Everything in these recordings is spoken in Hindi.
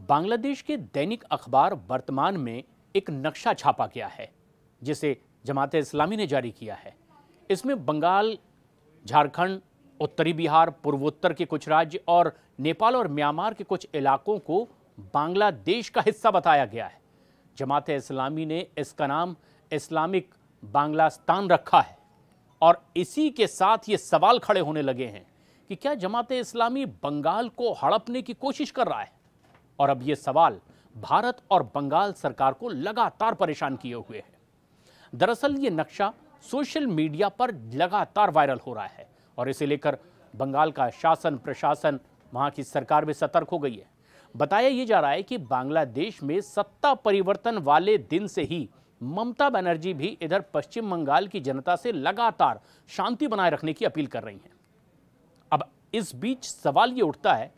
बांग्लादेश के दैनिक अखबार वर्तमान में एक नक्शा छापा गया है जिसे जमात इस्लामी ने जारी किया है। इसमें बंगाल, झारखंड, उत्तरी बिहार, पूर्वोत्तर के कुछ राज्य और नेपाल और म्यांमार के कुछ इलाकों को बांग्लादेश का हिस्सा बताया गया है। जमात इस्लामी ने इसका नाम इस्लामिक बांग्लास्तान रखा है और इसी के साथ ये सवाल खड़े होने लगे हैं कि क्या जमात इस्लामी बंगाल को हड़पने की कोशिश कर रहा है। और अब ये सवाल भारत और बंगाल सरकार को लगातार परेशान किए हुए है। दरअसल ये नक्शा सोशल मीडिया पर लगातार वायरल हो रहा है और इसे लेकर बंगाल का शासन प्रशासन, वहां की सरकार भी सतर्क हो गई है। बताया यह जा रहा है कि बांग्लादेश में सत्ता परिवर्तन वाले दिन से ही ममता बनर्जी भी इधर पश्चिम बंगाल की जनता से लगातार शांति बनाए रखने की अपील कर रही हैं। अब इस बीच सवाल यह उठता है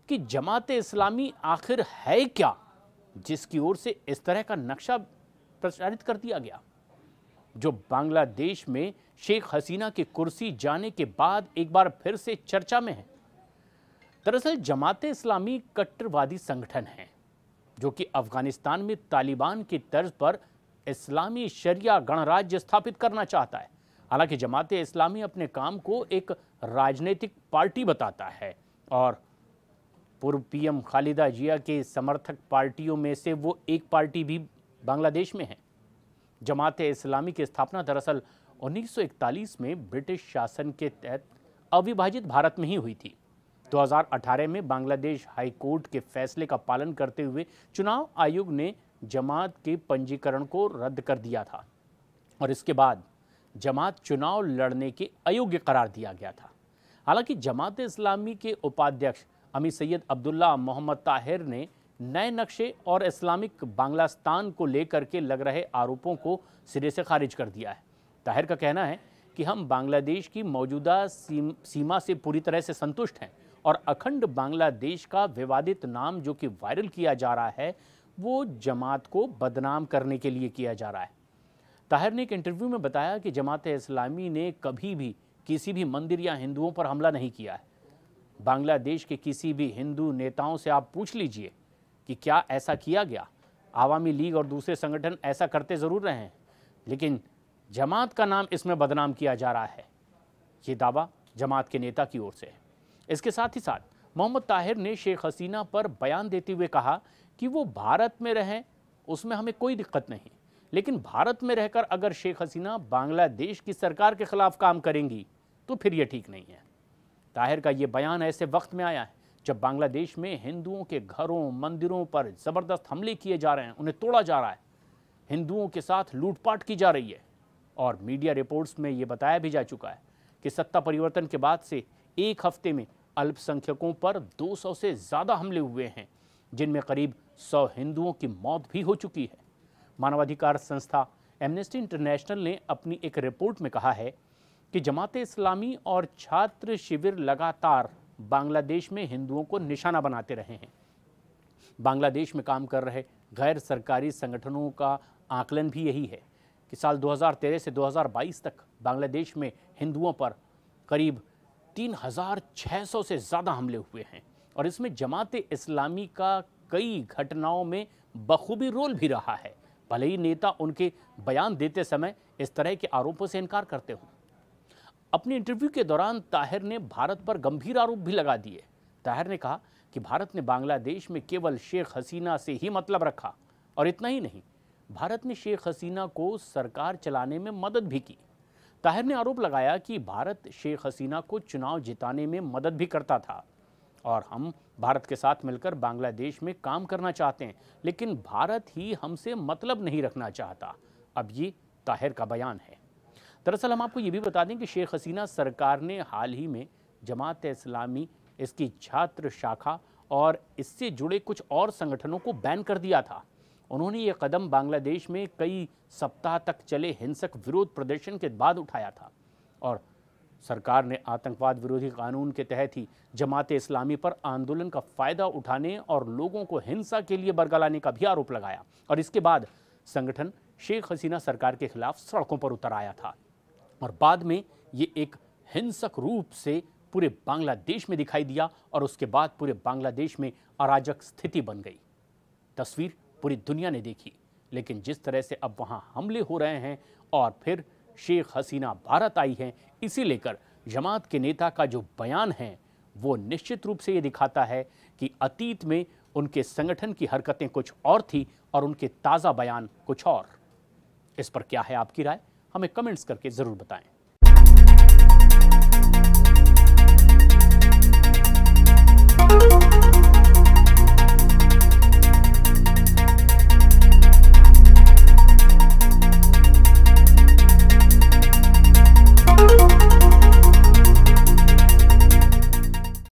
कि जमात इस्लामी आखिर है क्या, जिसकी ओर से इस तरह का नक्शा प्रचारित कर दिया गया, जो बांग्लादेश में शेख हसीना की कुर्सी जाने के बाद एक बार फिर से चर्चा में है। दरअसल जमात इस्लामी कट्टरवादी संगठन है जो कि अफगानिस्तान में तालिबान की तर्ज पर इस्लामी शरिया गणराज्य स्थापित करना चाहता है। हालांकि जमात इस्लामी अपने काम को एक राजनीतिक पार्टी बताता है और पूर्व पीएम खालिदा जिया के समर्थक पार्टियों में से वो एक पार्टी भी बांग्लादेश में है। जमात इस्लामी की स्थापना दरअसल 1941 में ब्रिटिश शासन के तहत अविभाजित भारत में ही हुई थी। 2018 में बांग्लादेश हाई कोर्ट के फैसले का पालन करते हुए चुनाव आयोग ने जमात के पंजीकरण को रद्द कर दिया था और इसके बाद जमात चुनाव लड़ने के अयोग्य करार दिया गया था। हालांकि जमात इस्लामी के उपाध्यक्ष अमीर सैयद अब्दुल्ला मोहम्मद ताहिर ने नए नक्शे और इस्लामिक बांग्लास्तान को लेकर के लग रहे आरोपों को सिरे से खारिज कर दिया है। ताहिर का कहना है कि हम बांग्लादेश की मौजूदा सीमा से पूरी तरह से संतुष्ट हैं और अखंड बांग्लादेश का विवादित नाम जो कि वायरल किया जा रहा है वो जमात को बदनाम करने के लिए किया जा रहा है। ताहिर ने एक इंटरव्यू में बताया कि जमात इस्लामी ने कभी भी किसी भी मंदिर या हिंदुओं पर हमला नहीं किया है। बांग्लादेश के किसी भी हिंदू नेताओं से आप पूछ लीजिए कि क्या ऐसा किया गया। आवामी लीग और दूसरे संगठन ऐसा करते ज़रूर रहे हैं, लेकिन जमात का नाम इसमें बदनाम किया जा रहा है। ये दावा जमात के नेता की ओर से है। इसके साथ ही साथ मोहम्मद ताहिर ने शेख हसीना पर बयान देते हुए कहा कि वो भारत में रहें, उसमें हमें कोई दिक्कत नहीं, लेकिन भारत में रहकर अगर शेख हसीना बांग्लादेश की सरकार के खिलाफ काम करेंगी तो फिर ये ठीक नहीं है। ताहिर का ये बयान ऐसे वक्त में आया है जब बांग्लादेश में हिंदुओं के घरों मंदिरों पर ज़बरदस्त हमले किए जा रहे हैं, उन्हें तोड़ा जा रहा है, हिंदुओं के साथ लूटपाट की जा रही है और मीडिया रिपोर्ट्स में ये बताया भी जा चुका है कि सत्ता परिवर्तन के बाद से एक हफ्ते में अल्पसंख्यकों पर 200 से ज़्यादा हमले हुए हैं, जिनमें करीब 100 हिंदुओं की मौत भी हो चुकी है। मानवाधिकार संस्था एमनेस्टी इंटरनेशनल ने अपनी एक रिपोर्ट में कहा है कि जमात इस्लामी और छात्र शिविर लगातार बांग्लादेश में हिंदुओं को निशाना बनाते रहे हैं। बांग्लादेश में काम कर रहे गैर सरकारी संगठनों का आकलन भी यही है कि साल 2013 से 2022 तक बांग्लादेश में हिंदुओं पर करीब 3600 से ज़्यादा हमले हुए हैं और इसमें जमात इस्लामी का कई घटनाओं में बखूबी रोल भी रहा है, भले ही नेता उनके बयान देते समय इस तरह के आरोपों से इनकार करते हों। अपने इंटरव्यू के दौरान ताहिर ने भारत पर गंभीर आरोप भी लगा दिए। ताहिर ने कहा कि भारत ने बांग्लादेश में केवल शेख हसीना से ही मतलब रखा और इतना ही नहीं, भारत ने शेख हसीना को सरकार चलाने में मदद भी की। ताहिर ने आरोप लगाया कि भारत शेख हसीना को चुनाव जिताने में मदद भी करता था और हम भारत के साथ मिलकर बांग्लादेश में काम करना चाहते हैं, लेकिन भारत ही हमसे मतलब नहीं रखना चाहता। अब ये ताहिर का बयान है। दरअसल हम आपको ये भी बता दें कि शेख हसीना सरकार ने हाल ही में जमात इस्लामी, इसकी छात्र शाखा और इससे जुड़े कुछ और संगठनों को बैन कर दिया था। उन्होंने ये कदम बांग्लादेश में कई सप्ताह तक चले हिंसक विरोध प्रदर्शन के बाद उठाया था और सरकार ने आतंकवाद विरोधी कानून के तहत ही जमात इस्लामी पर आंदोलन का फ़ायदा उठाने और लोगों को हिंसा के लिए बरगलाने का भी आरोप लगाया और इसके बाद संगठन शेख हसीना सरकार के खिलाफ सड़कों पर उतर आया था और बाद में ये एक हिंसक रूप से पूरे बांग्लादेश में दिखाई दिया और उसके बाद पूरे बांग्लादेश में अराजक स्थिति बन गई। तस्वीर पूरी दुनिया ने देखी, लेकिन जिस तरह से अब वहां हमले हो रहे हैं और फिर शेख हसीना भारत आई हैं, इसी लेकर जमात के नेता का जो बयान है वो निश्चित रूप से ये दिखाता है कि अतीत में उनके संगठन की हरकतें कुछ और थी और उनके ताज़ा बयान कुछ और। इस पर क्या है आपकी राय? हमें कमेंट्स करके ज़रूर बताएं।